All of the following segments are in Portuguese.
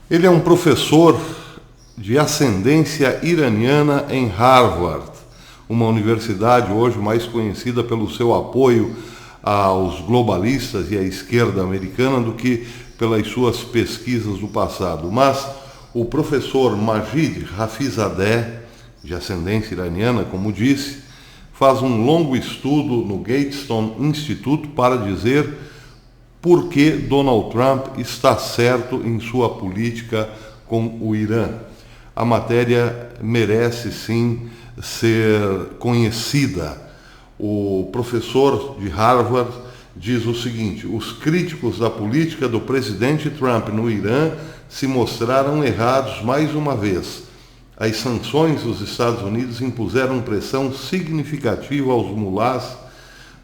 Ele é um professor de ascendência iraniana em Harvard, uma universidade hoje mais conhecida pelo seu apoio aos globalistas e à esquerda americana do que pelas suas pesquisas do passado. Mas o professor Majid Hafizadeh, de ascendência iraniana, como disse, faz um longo estudo no Gatestone Institute para dizer por que Donald Trump está certo em sua política com o Irã. A matéria merece sim ser conhecida. O professor de Harvard diz o seguinte: os críticos da política do presidente Trump no Irã se mostraram errados mais uma vez. As sanções dos Estados Unidos impuseram pressão significativa aos mulás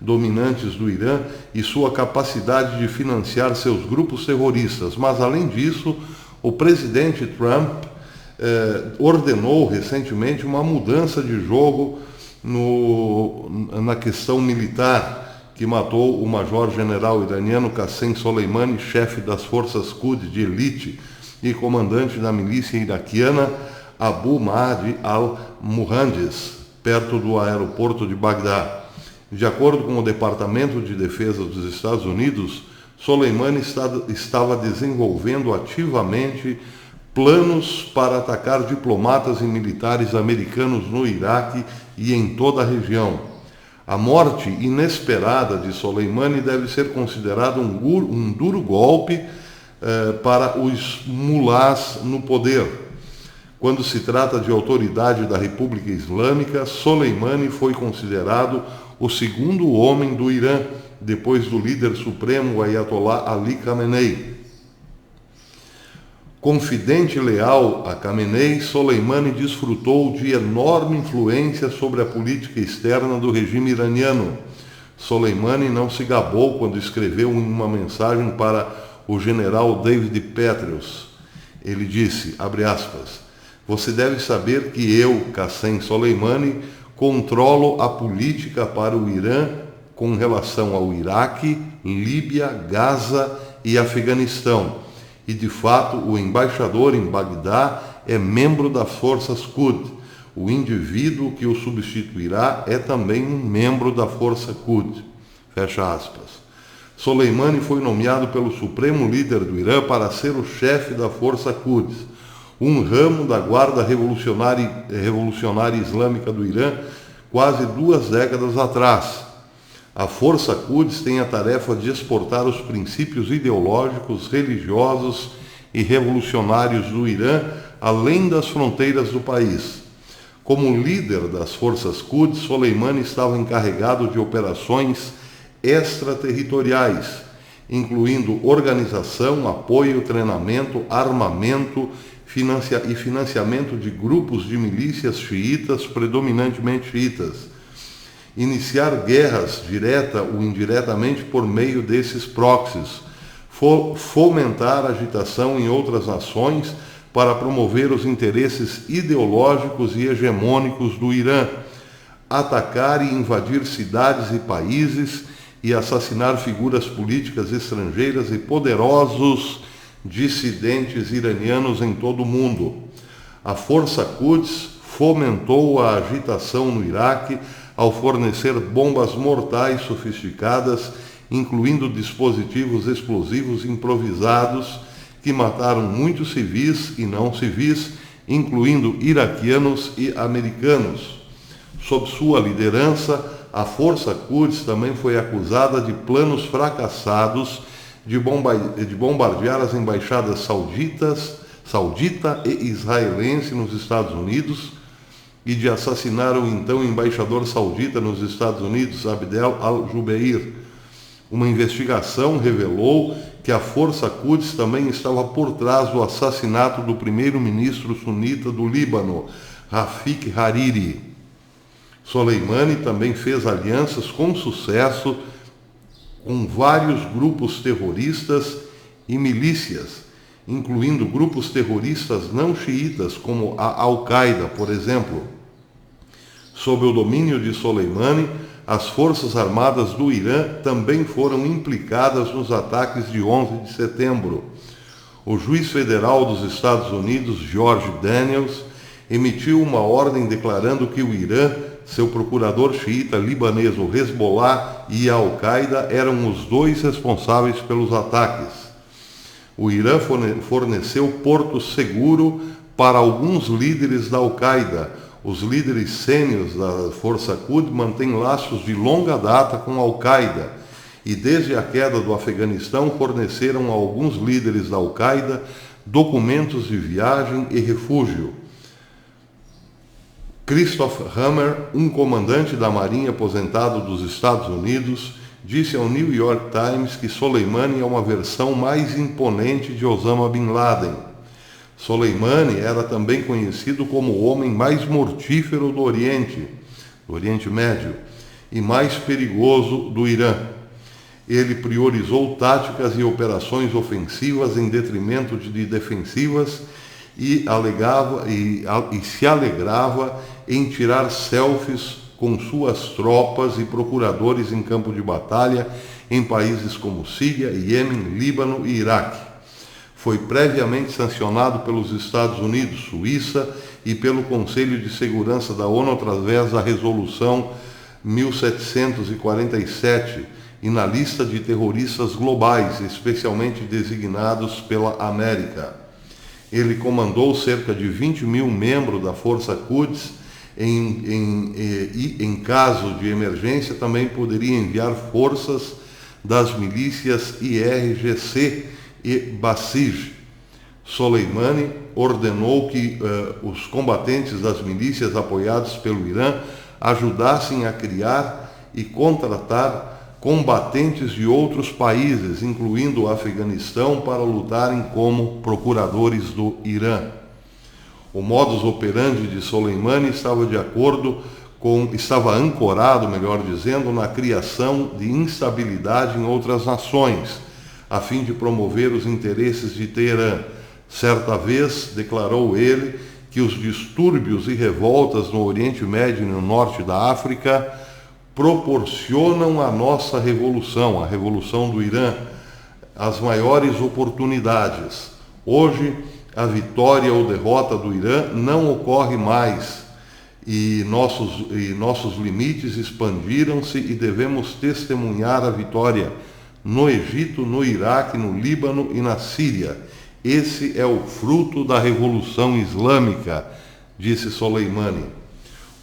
dominantes do Irã e sua capacidade de financiar seus grupos terroristas. Mas, além disso, o presidente Trump ordenou recentemente uma mudança de jogo na questão militar, que matou o major-general iraniano Qassem Soleimani, chefe das forças Quds de elite e comandante da milícia iraquiana Abu Mahdi al-Muhandis, perto do aeroporto de Bagdá. De acordo com o Departamento de Defesa dos Estados Unidos, Soleimani estava desenvolvendo ativamente planos para atacar diplomatas e militares americanos no Iraque e em toda a região. A morte inesperada de Soleimani deve ser considerada um duro golpe para os mulás no poder. Quando se trata de autoridade da República Islâmica, Soleimani foi considerado o segundo homem do Irã, depois do líder supremo Ayatollah Ali Khamenei. Confidente leal a Khamenei, Soleimani desfrutou de enorme influência sobre a política externa do regime iraniano. Soleimani não se gabou quando escreveu em uma mensagem para o general David Petraeus. Ele disse, abre aspas, você deve saber que eu, Qassem Soleimani, controlo a política para o Irã com relação ao Iraque, Líbia, Gaza e Afeganistão. E, de fato, o embaixador em Bagdá é membro das forças Quds. O indivíduo que o substituirá é também um membro da força Quds. Fecha aspas. Soleimani foi nomeado pelo supremo líder do Irã para ser o chefe da força Quds, um ramo da Guarda Revolucionária Islâmica do Irã, quase 2 décadas atrás. A Força Quds tem a tarefa de exportar os princípios ideológicos, religiosos e revolucionários do Irã além das fronteiras do país. Como líder das Forças Quds, Soleimani estava encarregado de operações extraterritoriais, incluindo organização, apoio, treinamento, armamento e financiamento de grupos de milícias xiitas, predominantemente xiitas. Iniciar guerras direta ou indiretamente por meio desses proxies, fomentar agitação em outras nações para promover os interesses ideológicos e hegemônicos do Irã, atacar e invadir cidades e países e assassinar figuras políticas estrangeiras e poderosos dissidentes iranianos em todo o mundo. A Força Quds fomentou a agitação no Iraque ao fornecer bombas mortais sofisticadas, incluindo dispositivos explosivos improvisados que mataram muitos civis e não civis, incluindo iraquianos e americanos. Sob sua liderança, a Força Quds também foi acusada de planos fracassados de bombardear as embaixadas saudita e israelense nos Estados Unidos e de assassinar o então embaixador saudita nos Estados Unidos, Abdel al-Jubeir. Uma investigação revelou que a Força Quds também estava por trás do assassinato do primeiro-ministro sunita do Líbano, Rafik Hariri. Soleimani também fez alianças com sucesso com vários grupos terroristas e milícias, incluindo grupos terroristas não xiitas, como a Al-Qaeda, por exemplo. Sob o domínio de Soleimani, as Forças Armadas do Irã também foram implicadas nos ataques de 11 de setembro. o juiz federal dos Estados Unidos, George Daniels, emitiu uma ordem declarando que o Irã, seu procurador xiita libanês, o Hezbollah e a Al-Qaeda eram os dois responsáveis pelos ataques. O Irã forneceu porto seguro para alguns líderes da Al-Qaeda. Os líderes sêniores da Força Quds mantêm laços de longa data com a Al-Qaeda e desde a queda do Afeganistão forneceram a alguns líderes da Al-Qaeda documentos de viagem e refúgio. Christopher Hammer, um comandante da Marinha aposentado dos Estados Unidos, disse ao New York Times que Soleimani é uma versão mais imponente de Osama Bin Laden. Soleimani era também conhecido como o homem mais mortífero do Oriente Médio, e mais perigoso do Irã. Ele priorizou táticas e operações ofensivas em detrimento de defensivas e se alegrava em tirar selfies com suas tropas e procuradores em campo de batalha em países como Síria, Iêmen, Líbano e Iraque. Foi previamente sancionado pelos Estados Unidos, Suíça e pelo Conselho de Segurança da ONU através da Resolução 1747 e na lista de terroristas globais, especialmente designados pela América. Ele comandou cerca de 20 mil membros da Força Quds e, em caso de emergência, também poderia enviar forças das milícias IRGC e Basij. Soleimani ordenou que os combatentes das milícias apoiados pelo Irã ajudassem a criar e contratar combatentes de outros países, incluindo o Afeganistão, para lutarem como procuradores do Irã. O modus operandi de Soleimani estava ancorado, melhor dizendo, na criação de instabilidade em outras nações, a fim de promover os interesses de Teherã. Certa vez, declarou ele, que os distúrbios e revoltas no Oriente Médio e no norte da África proporcionam à nossa revolução, a revolução do Irã, as maiores oportunidades. Hoje, a vitória ou derrota do Irã não ocorre mais e nossos limites expandiram-se e devemos testemunhar a vitória no Egito, no Iraque, no Líbano e na Síria. Esse é o fruto da Revolução Islâmica, disse Soleimani.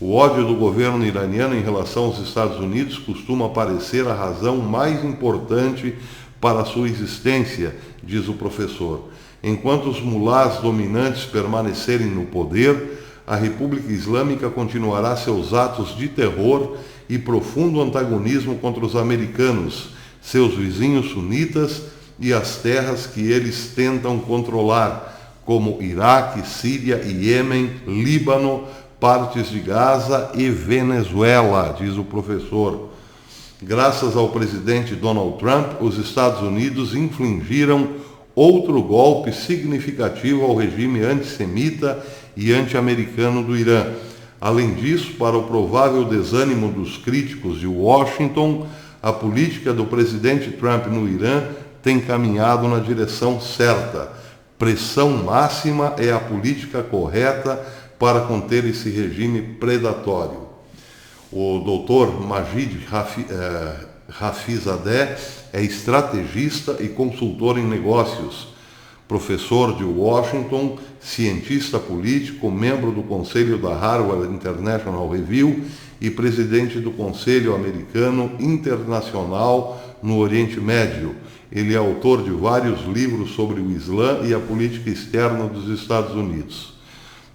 O ódio do governo iraniano em relação aos Estados Unidos costuma parecer a razão mais importante para a sua existência, diz o professor. Enquanto os mulás dominantes permanecerem no poder, a República Islâmica continuará seus atos de terror e profundo antagonismo contra os americanos, seus vizinhos sunitas e as terras que eles tentam controlar, como Iraque, Síria, Iêmen, Líbano, partes de Gaza e Venezuela, diz o professor. Graças ao presidente Donald Trump, os Estados Unidos infligiram outro golpe significativo ao regime antissemita e anti-americano do Irã. Além disso, para o provável desânimo dos críticos de Washington, a política do presidente Trump no Irã tem caminhado na direção certa. Pressão máxima é a política correta para conter esse regime predatório. O doutor Majid Hafizadeh é estrategista e consultor em negócios, professor de Washington, cientista político, membro do conselho da Harvard International Review e presidente do Conselho Americano Internacional no Oriente Médio. Ele é autor de vários livros sobre o Islã e a política externa dos Estados Unidos.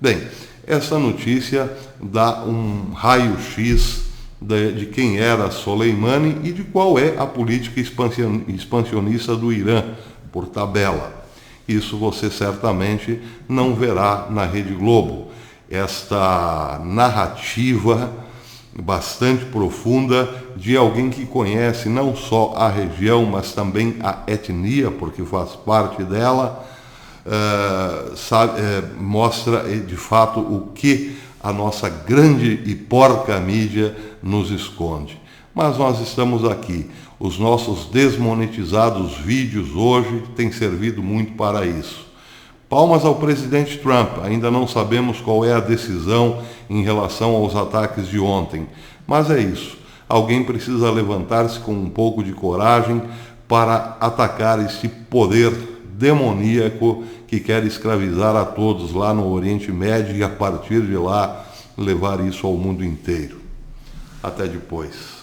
Bem, essa notícia dá um raio-x de quem era Soleimani e de qual é a política expansionista do Irã, por tabela. Isso você certamente não verá na Rede Globo. Esta narrativa bastante profunda de alguém que conhece não só a região, mas também a etnia, porque faz parte dela, mostra de fato o que a nossa grande e porca mídia nos esconde. Mas nós estamos aqui. Os nossos desmonetizados vídeos hoje têm servido muito para isso. Palmas ao presidente Trump, ainda não sabemos qual é a decisão em relação aos ataques de ontem, mas é isso. Alguém precisa levantar-se com um pouco de coragem para atacar esse poder demoníaco que quer escravizar a todos lá no Oriente Médio e a partir de lá levar isso ao mundo inteiro. Até depois.